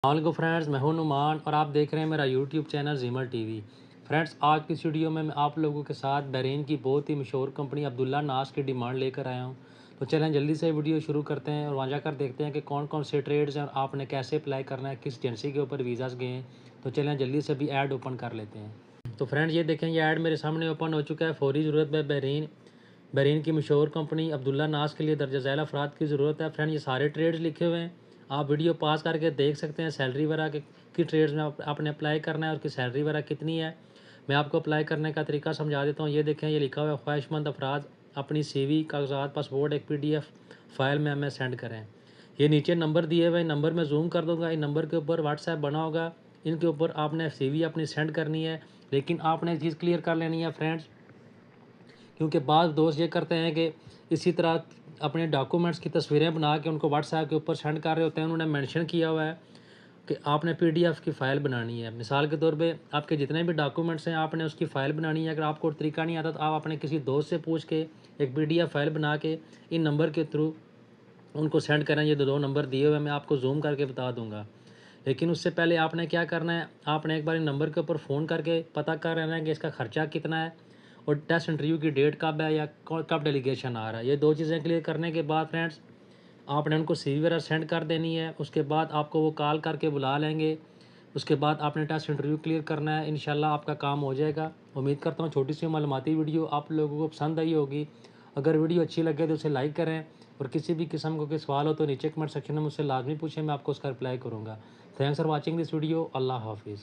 अस्सलामुअलैकुम फ्रेंड्स, मैं हूं नुमान और आप देख रहे हैं मेरा यूट्यूब चैनल ज़ीमल टीवी। फ्रेंड्स, आज की इस वीडियो में मैं आप लोगों के साथ बहरीन की बहुत ही मशहूर कंपनी अब्दुल्ला नाज की डिमांड लेकर आया हूं। तो चलें जल्दी से वीडियो शुरू करते हैं और वहाँ जाकर देखते हैं कि कौन कौन से ट्रेड्स हैं और आपने कैसे अप्लाई करना है, किस एजेंसी के ऊपर वीज़ाज़ गए हैं। तो चलें जल्दी से भी ऐड ओपन कर लेते हैं। तो फ्रेंड्स, ये देखें, ये ऐड मेरे सामने ओपन हो चुका है। फौरी ज़रूरत है बहरीन की मशहूर कंपनी अब्दुल्ला नाज के लिए दर्ज झैल अफराद की ज़रूरत है। फ्रेंड, ये सारे ट्रेड्स लिखे हुए हैं, आप वीडियो पॉज़ करके देख सकते हैं। सैलरी वगैरह की ट्रेड्स में आपने अप्लाई करना है, उसकी सैलरी वगैरह कितनी है। मैं आपको अप्लाई करने का तरीका समझा देता हूँ। ये देखें, ये लिखा हुआ है, ख्वाहिशमंद अफराद अपनी CV, कागजात, पासपोर्ट एक PDF फाइल में हमें सेंड करें। ये नीचे नंबर दिए हुए, नंबर में जूम कर दूंगा। इन नंबर के ऊपर व्हाट्सएप बना होगा, इनके ऊपर आपने CV अपनी सेंड करनी है। लेकिन आपने एक चीज़ क्लियर कर लेनी है फ्रेंड्स, क्योंकि बाद दोस्त ये करते हैं कि इसी तरह अपने डॉक्यूमेंट्स की तस्वीरें बना के उनको व्हाट्सएप के ऊपर सेंड कर रहे होते हैं। उन्होंने मेंशन किया हुआ है कि आपने PDF की फ़ाइल बनानी है। मिसाल के तौर पे आपके जितने भी डॉक्यूमेंट्स हैं, आपने उसकी फ़ाइल बनानी है। अगर आपको तरीका नहीं आता तो आप अपने किसी दोस्त से पूछ के एक PDF फ़ाइल बना के इन नंबर के थ्रू उनको सेंड करें। ये दो नंबर दिए हुए मैं आपको जूम करके बता दूंगा। लेकिन उससे पहले आपने क्या करना है, आपने एक बार इन नंबर के ऊपर फ़ोन करके पता कर लेना है कि इसका ख़र्चा कितना है और टेस्ट इंटरव्यू की डेट कब है या कब डेलीगेशन आ रहा है। ये दो चीज़ें क्लियर करने के बाद फ्रेंड्स, आपने उनको CV वगैरह सेंड कर देनी है। उसके बाद आपको वो कॉल करके बुला लेंगे। उसके बाद आपने टेस्ट इंटरव्यू क्लियर करना है। इंशाल्लाह आपका काम हो जाएगा। उम्मीद करता हूँ छोटी सी मालूमाती वीडियो आप लोगों को पसंद आई होगी। अगर वीडियो अच्छी लगे तो उसे लाइक करें और किसी भी किस्म का कोई सवाल हो तो नीचे कमेंट सेक्शन में मुझसे लाजमी पूछें, मैं आपको उसका रिप्लाई करूँगा। Thanks for watching this video. अल्लाह हाफिज़।